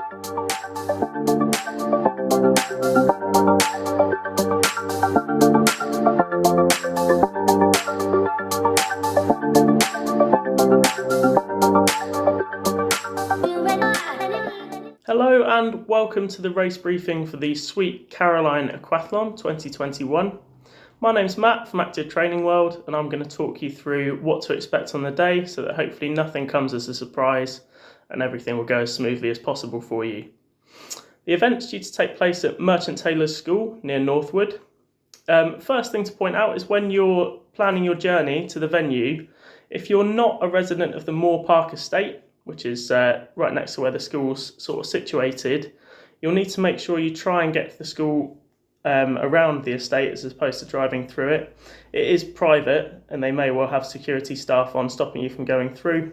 Hello and welcome to the race briefing for the Sweet Caroline Aquathlon 2021. My name's Matt from Active Training World, and I'm going to talk you through what to expect on the day so that hopefully nothing comes as a surprise and everything will go as smoothly as possible for you. The event's due to take place at Merchant Taylors' School near Northwood. First thing to point out is when you're planning your journey to the venue, if you're not a resident of the Moore Park estate, which is right next to where the school's sort of situated, you'll need to make sure you try and get to the school around the estate as opposed to driving through it. It is private and they may well have security staff on stopping you from going through.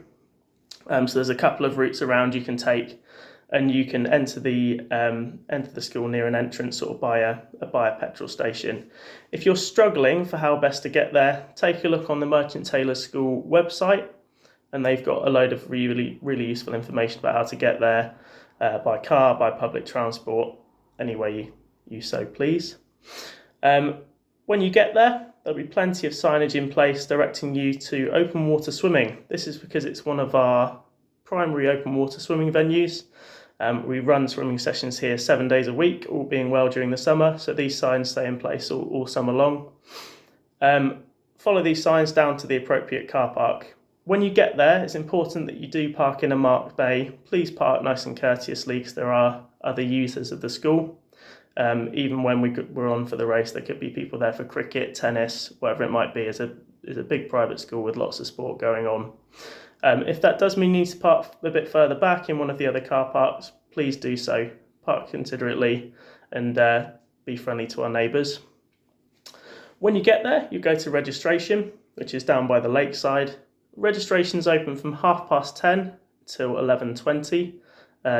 So there's a couple of routes around you can take, and you can enter the school near an entrance sort of by a petrol station. If you're struggling for how best to get there, take a look on the Merchant Taylors' School website, and they've got a load of really useful information about how to get there by car, by public transport, any way you so please. When you get there, there'll be plenty of signage in place directing you to open water swimming. This is because it's one of our primary open water swimming venues. We run swimming sessions here 7 days a week, all being well during the summer, so these signs stay in place all summer long. Follow these signs down to the appropriate car park. When you get there, it's important that you do park in a marked bay. Please park nice and courteously because there are other users of the school. Even when we're on for the race, there could be people there for cricket, tennis, whatever it might be. It's a big private school with lots of sport going on. If that does mean you need to park a bit further back in one of the other car parks, please do so. Park considerately and be friendly to our neighbours. When you get there, you go to registration, which is down by the lakeside. Registration's open from 10:30 till 11:20,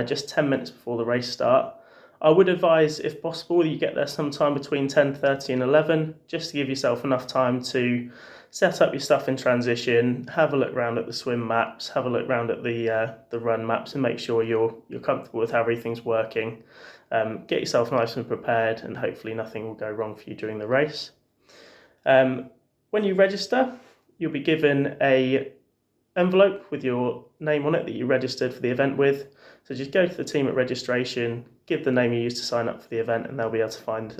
just 10 minutes before the race start. I would advise, if possible, you get there sometime between 10:30 and 11, just to give yourself enough time to set up your stuff in transition, have a look around at the swim maps, have a look around at the run maps, and make sure you're comfortable with how everything's working. Get yourself nice and prepared, and hopefully nothing will go wrong for you during the race. When you register, you'll be given a envelope with your name on it that you registered for the event with. So just go to the team at registration, give the name you used to sign up for the event, and they'll be able to find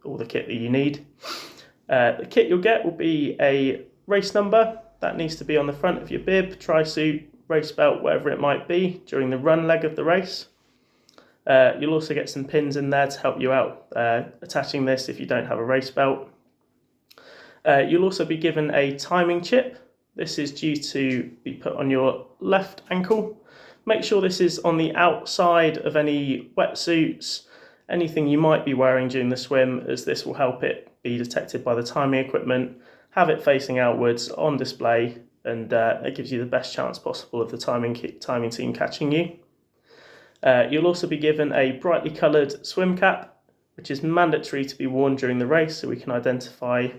all the kit that you need. The kit you'll get will be a race number. That needs to be on the front of your bib, tri-suit, race belt, whatever it might be, during the run leg of the race. You'll also get some pins in there to help you out attaching this if you don't have a race belt. You'll also be given a timing chip. This is due to be put on your left ankle. Make sure this is on the outside of any wetsuits, anything you might be wearing during the swim, as this will help it be detected by the timing equipment. Have it facing outwards on display, and it gives you the best chance possible of the timing team catching you. You'll also be given a brightly coloured swim cap, which is mandatory to be worn during the race so we can identify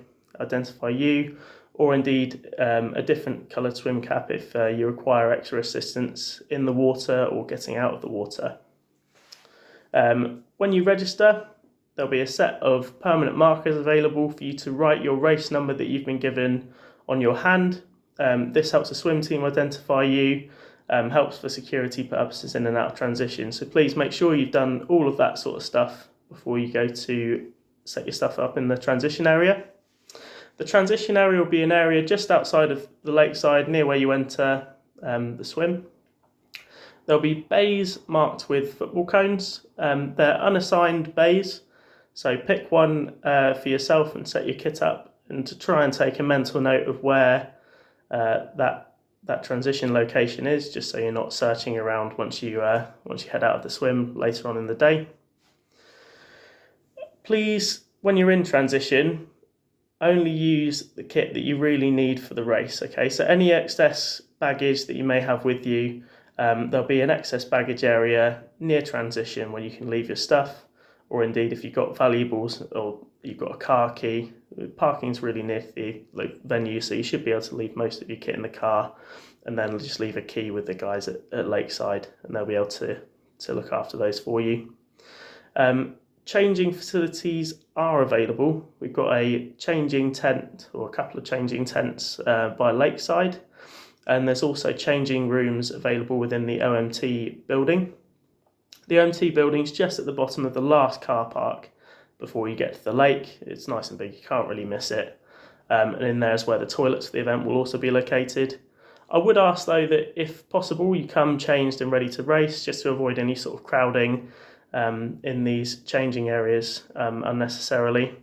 you, or indeed a different coloured swim cap if you require extra assistance in the water or getting out of the water. When you register, there'll be a set of permanent markers available for you to write your race number that you've been given on your hand. This helps the swim team identify you, helps for security purposes in and out of transition. So please make sure you've done all of that sort of stuff before you go to set your stuff up in the transition area. The transition area will be an area just outside of the lakeside, near where you enter the swim. There'll be bays marked with football cones. They're unassigned bays, so pick one for yourself and set your kit up, and to try and take a mental note of where that transition location is, just so you're not searching around once you head out of the swim later on in the day. Please, when you're in transition, only use the kit that you really need for the race, okay? So any excess baggage that you may have with you, there'll be an excess baggage area near transition where you can leave your stuff, or indeed if you've got valuables or you've got a car key. Parking's really near the venue, so you should be able to leave most of your kit in the car and then just leave a key with the guys at Lakeside, and they'll be able to to look after those for you. Changing facilities are available. We've got a changing tent, or a couple of changing tents by Lakeside, and there's also changing rooms available within the OMT building. The OMT building's just at the bottom of the last car park before you get to the lake. It's nice and big, you can't really miss it. And in there is where the toilets for the event will also be located. I would ask though that if possible you come changed and ready to race, just to avoid any sort of crowding in these changing areas unnecessarily.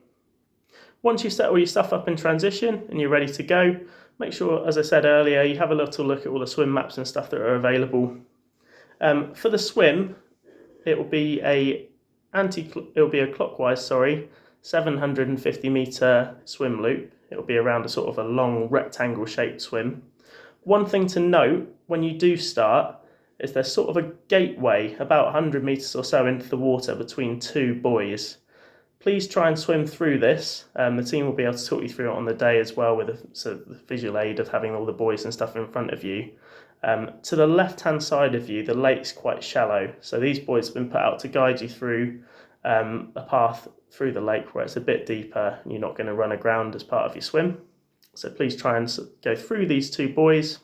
Once you set all your stuff up in transition and you're ready to go, make sure, as I said earlier, you have a little look at all the swim maps and stuff that are available. For the swim, it will be a clockwise 750 metre swim loop. It will be around a sort of a long rectangle shaped swim. One thing to note when you do start is there's sort of a gateway about 100 metres or so into the water between two buoys. Please try and swim through this. The team will be able to talk you through it on the day as well, with the visual aid of having all the buoys and stuff in front of you. To the left-hand side of you, the lake's quite shallow, so these buoys have been put out to guide you through a path through the lake where it's a bit deeper and you're not going to run aground as part of your swim. So please try and go through these two buoys.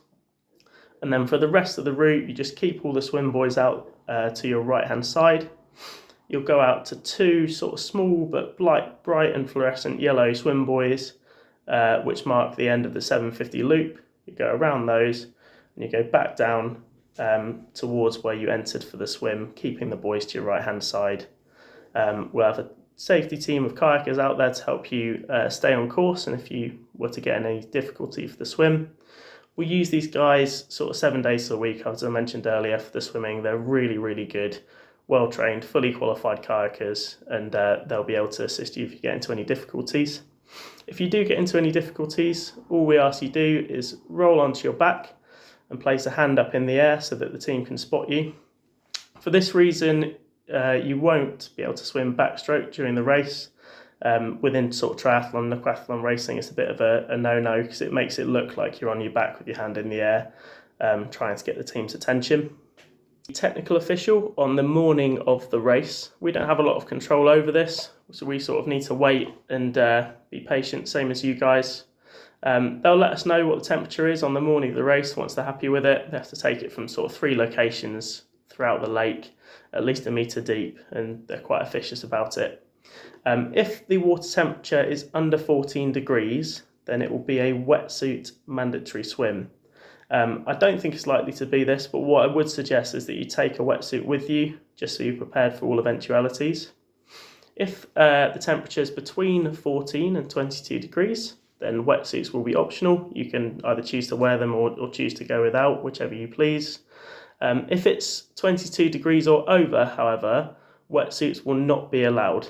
And then for the rest of the route, you just keep all the swim buoys out to your right-hand side. You'll go out to two sort of small but bright and fluorescent yellow swim buoys, which mark the end of the 750 loop. You go around those and you go back down towards where you entered for the swim, keeping the buoys to your right-hand side. We'll have a safety team of kayakers out there to help you stay on course, and if you were to get any difficulty for the swim. We use these guys sort of 7 days a week, as I mentioned earlier, for the swimming. They're really, really good, well-trained, fully qualified kayakers, and they'll be able to assist you if you get into any difficulties. If you do get into any difficulties, all we ask you do is roll onto your back and place a hand up in the air so that the team can spot you. For this reason, you won't be able to swim backstroke during the race. Within sort of triathlon and aquathlon racing, it's a bit of a no-no because it makes it look like you're on your back with your hand in the air, trying to get the team's attention. Technical official on the morning of the race, we don't have a lot of control over this, so we sort of need to wait and be patient, same as you guys. They'll let us know what the temperature is on the morning of the race. Once they're happy with it, they have to take it from sort of 3 locations throughout the lake, at least a metre deep, and they're quite officious about it. If the water temperature is under 14 degrees, then it will be a wetsuit mandatory swim. I don't think it's likely to be this, but what I would suggest is that you take a wetsuit with you, just so you're prepared for all eventualities. If the temperature is between 14 and 22 degrees, then wetsuits will be optional. You can either choose to wear them or choose to go without, whichever you please. If it's 22 degrees or over, however, wetsuits will not be allowed,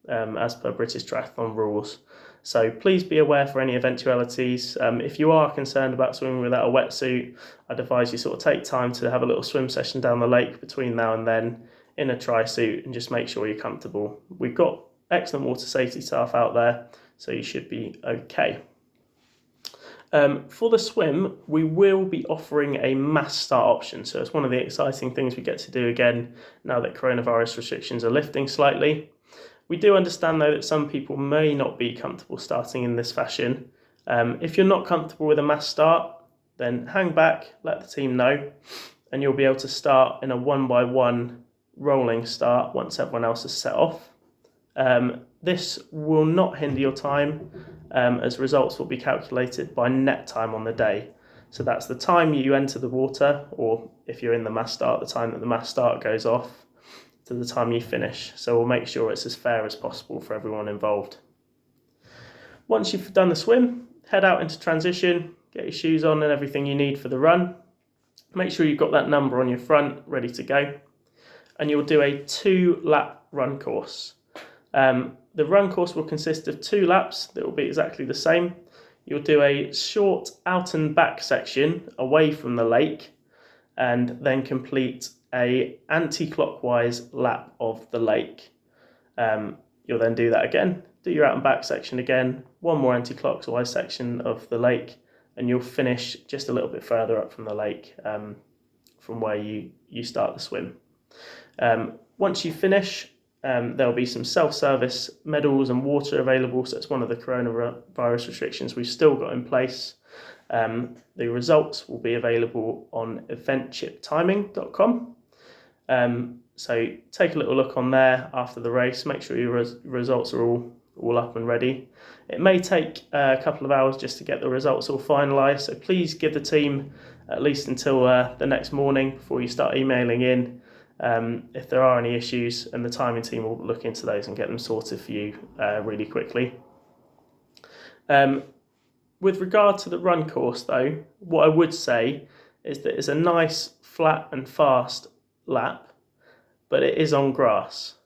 as per British Triathlon rules. So please be aware for any eventualities. If you are concerned about swimming without a wetsuit, I'd advise you sort of take time to have a little swim session down the lake between now and then in a tri-suit and just make sure you're comfortable. We've got excellent water safety staff out there, so you should be okay. For the swim, we will be offering a mass start option. So it's one of the exciting things we get to do again now that coronavirus restrictions are lifting slightly. We do understand, though, that some people may not be comfortable starting in this fashion. If you're not comfortable with a mass start, then hang back, let the team know, and you'll be able to start in a 1-by-1 rolling start once everyone else has set off. This will not hinder your time, as results will be calculated by net time on the day. So that's the time you enter the water, or if you're in the mass start, the time that the mass start goes off, to the time you finish. So we'll make sure it's as fair as possible for everyone involved. Once you've done the swim, head out into transition, get your shoes on and everything you need for the run. Make sure you've got that number on your front ready to go. And you'll do a 2-lap run course. The run course will consist of 2 laps that will be exactly the same. You'll do a short out and back section away from the lake and then complete a anti-clockwise lap of the lake. You'll then do that again, do your out and back section again, one more anti-clockwise section of the lake, and you'll finish just a little bit further up from the lake from where you start the swim. Once you finish, there'll be some self-service medals and water available, so it's one of the coronavirus restrictions we've still got in place. The results will be available on eventchiptiming.com. So take a little look on there after the race, make sure your results are all up and ready. It may take a couple of hours just to get the results all finalised, so please give the team at least until the next morning before you start emailing in if there are any issues, and the timing team will look into those and get them sorted for you really quickly. With regard to the run course though, what I would say is that it's a nice flat and fast lap, but it is on grass.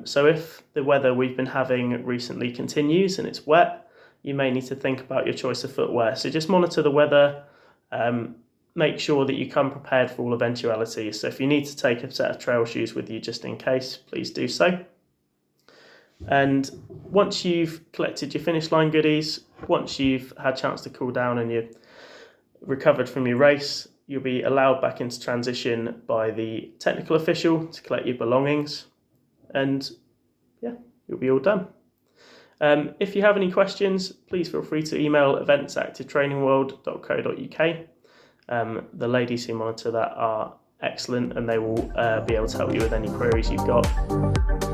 So if the weather we've been having recently continues and it's wet, you may need to think about your choice of footwear. So just monitor the weather, make sure that you come prepared for all eventualities. So if you need to take a set of trail shoes with you just in case, please do so. And once you've collected your finish line goodies, once you've had a chance to cool down and you're recovered from your race, you'll be allowed back into transition by the technical official to collect your belongings, and yeah, you'll be all done. If you have any questions, please feel free to email events@activetrainingworld.co.uk. The ladies who monitor that are excellent and they will be able to help you with any queries you've got.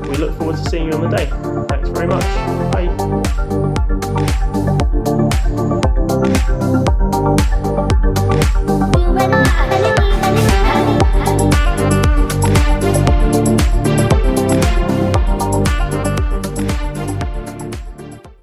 We look forward to seeing you on the day. Thanks very much. Bye.